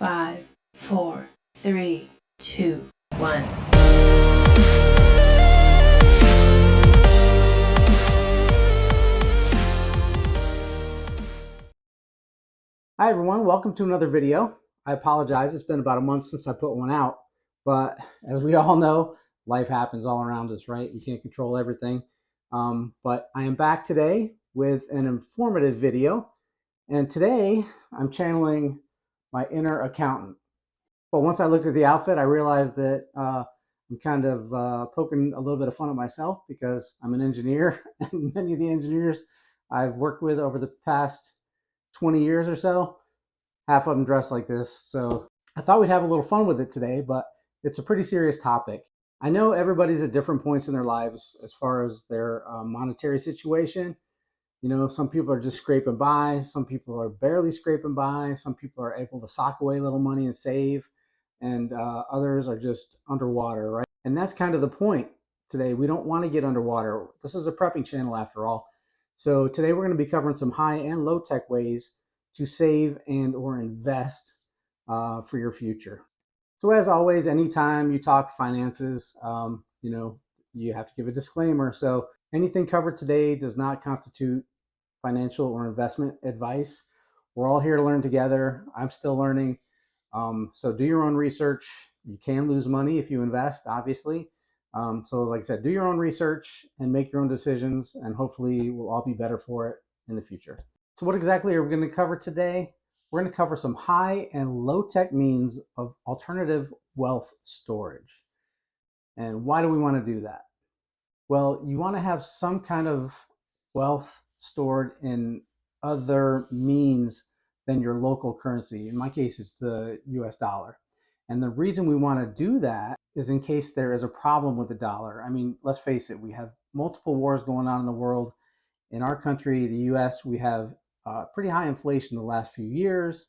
5, 4, 3, 2, 1. Hi everyone, welcome to another video. I apologize, it's been about a month since I put one out, but as we all know, life happens all around us, right? We can't control everything. But I am back today with an informative video, and today I'm channeling my inner accountant. But once I looked at the outfit, I realized that I'm kind of poking a little bit of fun at myself because I'm an engineer, and many of the engineers I've worked with over the past 20 years or so, half of them dressed like this. So I thought we'd have a little fun with it today, but it's a pretty serious topic. I know everybody's at different points in their lives as far as their monetary situation. You know, some people are just scraping by, some people are barely scraping by, some people are able to sock away a little money and save, and others are just underwater, right? And that's kind of the point today. We don't want to get underwater. This is a prepping channel after all. So today we're going to be covering some high and low tech ways to save and or invest for your future. So as always, anytime you talk finances, you have to give a disclaimer. So anything covered today does not constitute financial or investment advice. We're all here to learn together. I'm still learning. So do your own research. You can lose money if you invest, obviously. So like I said, do your own research and make your own decisions, and hopefully we'll all be better for it in the future. So what exactly are we going to cover today? We're going to cover some high and low tech means of alternative wealth storage. And why do we want to do that? Well, you want to have some kind of wealth stored in other means than your local currency. In my case, it's the US dollar. And the reason we want to do that is in case there is a problem with the dollar. I mean, let's face it, we have multiple wars going on in the world. In our country, the US, we have pretty high inflation the last few years.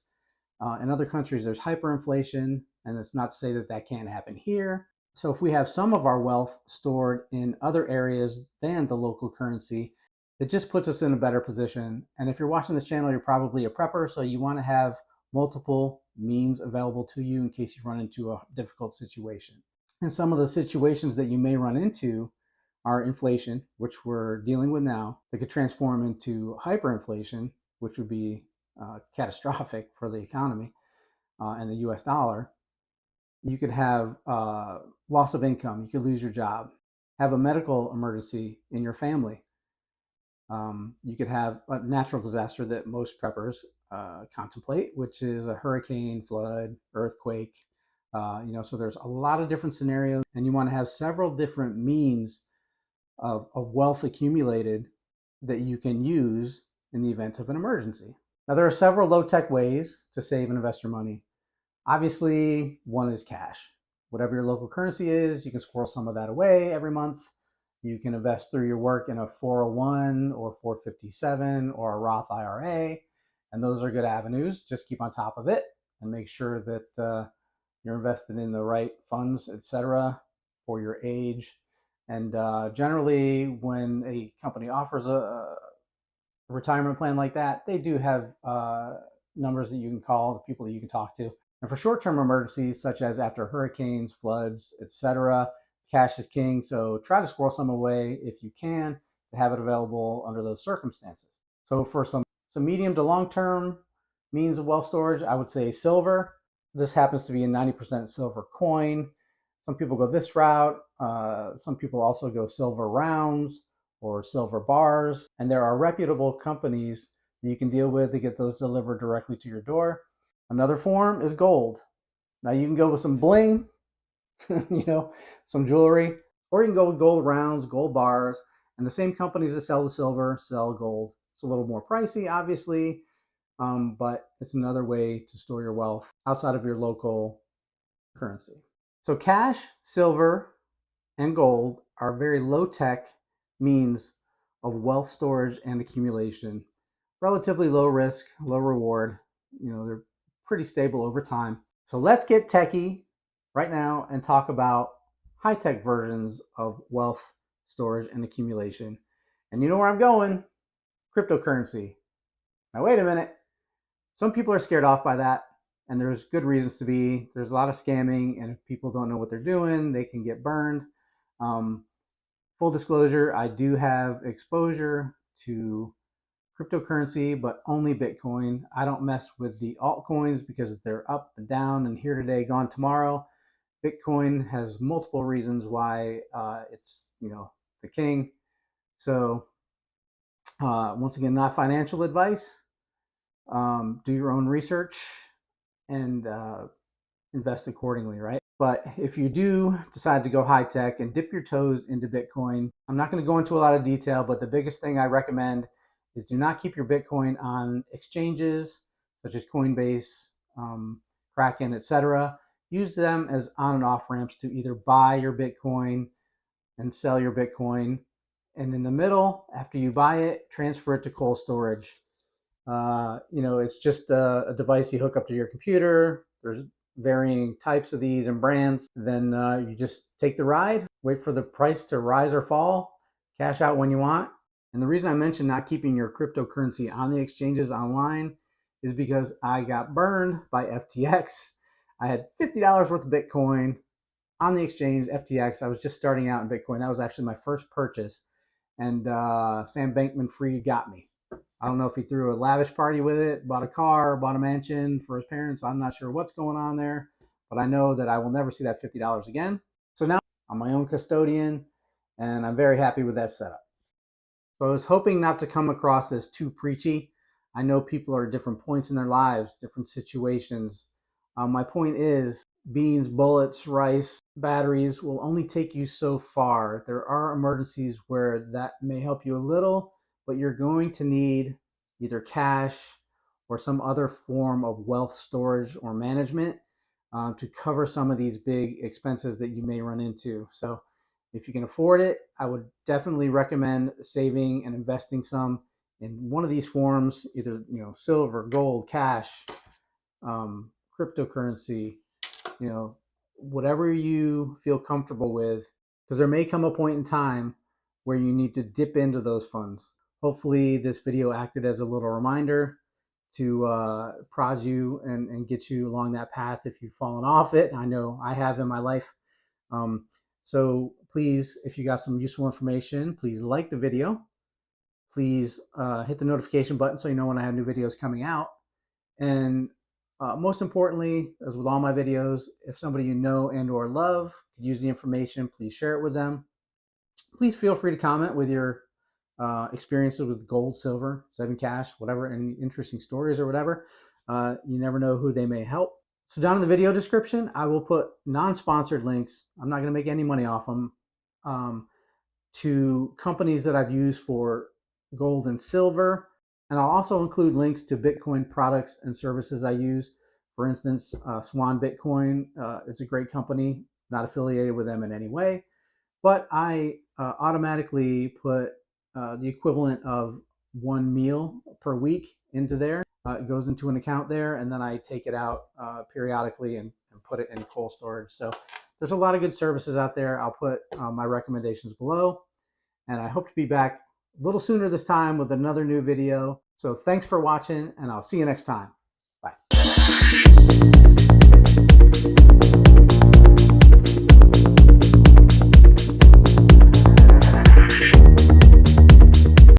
In other countries, there's hyperinflation, and it's not to say that that can't happen here. So if we have some of our wealth stored in other areas than the local currency, it just puts us in a better position. And if you're watching this channel, you're probably a prepper, so you want to have multiple means available to you in case you run into a difficult situation. And some of the situations that you may run into are inflation, which we're dealing with now, that could transform into hyperinflation, which would be catastrophic for the economy and the US dollar. You could have loss of income. You could lose your job, have a medical emergency in your family. You could have a natural disaster that most preppers contemplate, which is a hurricane, flood, earthquake. So there's a lot of different scenarios, and you want to have several different means of wealth accumulated that you can use in the event of an emergency. Now, there are several low-tech ways to save and invest your money. Obviously, one is cash. Whatever your local currency is, you can squirrel some of that away every month. You can invest through your work in a 401 or 457 or a Roth IRA, and those are good avenues. Just keep on top of it and make sure that you're invested in the right funds, etc., for your age. And generally, when a company offers a retirement plan like that, they do have numbers that you can call, the people that you can talk to. And for short-term emergencies, such as after hurricanes, floods, etc., cash is king. So try to squirrel some away if you can to have it available under those circumstances. So for some medium to long-term means of wealth storage, I would say silver. This happens to be a 90% silver coin. Some people go this route. Some people also go silver rounds or silver bars. And there are reputable companies that you can deal with to get those delivered directly to your door. Another form is gold. Now you can go with some bling, some jewelry, or you can go with gold rounds, gold bars, and the same companies that sell the silver sell gold. It's a little more pricey, obviously, but it's another way to store your wealth outside of your local currency. So cash, silver, and gold are very low-tech means of wealth storage and accumulation. Relatively low risk, low reward. They're pretty stable over time. So let's get techie right now and talk about high-tech versions of wealth storage and accumulation. And you know where I'm going? Cryptocurrency. Now wait a minute. Some people are scared off by that. and there's good reasons to be. There's a lot of scamming, and if people don't know what they're doing, they can get burned. Um, Full disclosure, I do have exposure to cryptocurrency, but only Bitcoin. I don't mess with the altcoins because they're up and down and here today, gone tomorrow. Bitcoin has multiple reasons why it's the king. So once again, not financial advice. Do your own research and invest accordingly, right? But if you do decide to go high tech and dip your toes into Bitcoin, I'm not going to go into a lot of detail, but the biggest thing I recommend is do not keep your Bitcoin on exchanges such as Coinbase, Kraken, etc. Use them as on and off ramps to either buy your Bitcoin and sell your Bitcoin. And in the middle, after you buy it, transfer it to cold storage. It's just a device you hook up to your computer. There's varying types of these and brands. Then you just take the ride, wait for the price to rise or fall, cash out when you want. And the reason I mentioned not keeping your cryptocurrency on the exchanges online is because I got burned by FTX. I had $50 worth of Bitcoin on the exchange, FTX. I was just starting out in Bitcoin. That was actually my first purchase. And Sam Bankman-Fried got me. I don't know if he threw a lavish party with it, bought a car, bought a mansion for his parents. I'm not sure what's going on there, but I know that I will never see that $50 again. So now I'm my own custodian, and I'm very happy with that setup. So I was hoping not to come across as too preachy. I know people are at different points in their lives, different situations. My point is beans, bullets, rice, batteries will only take you so far. There are emergencies where that may help you a little, but you're going to need either cash or some other form of wealth storage or management to cover some of these big expenses that you may run into. So if you can afford it, I would definitely recommend saving and investing some in one of these forms, either silver, gold, cash, cryptocurrency, whatever you feel comfortable with, because there may come a point in time where you need to dip into those funds. Hopefully this video acted as a little reminder to prod you and get you along that path if you've fallen off it. I know I have in my life. So please, if you got some useful information, please like the video. Please hit the notification button so you know when I have new videos coming out. And most importantly, as with all my videos, if somebody you know and or love could use the information, please share it with them. Please feel free to comment with your experiences with gold, silver, saving cash, whatever, any interesting stories or whatever. You never know who they may help. So down in the video description, I will put non-sponsored links. I'm not going to make any money off them, to companies that I've used for gold and silver. And I'll also include links to Bitcoin products and services I use. For instance, Swan Bitcoin is a great company, not affiliated with them in any way, but I automatically put the equivalent of one meal per week into there. It goes into an account there, and then I take it out periodically and put it in cold storage. So there's a lot of good services out there. I'll put my recommendations below, and I hope to be back a little sooner this time with another new video. So thanks for watching, and I'll see you next time. Bye.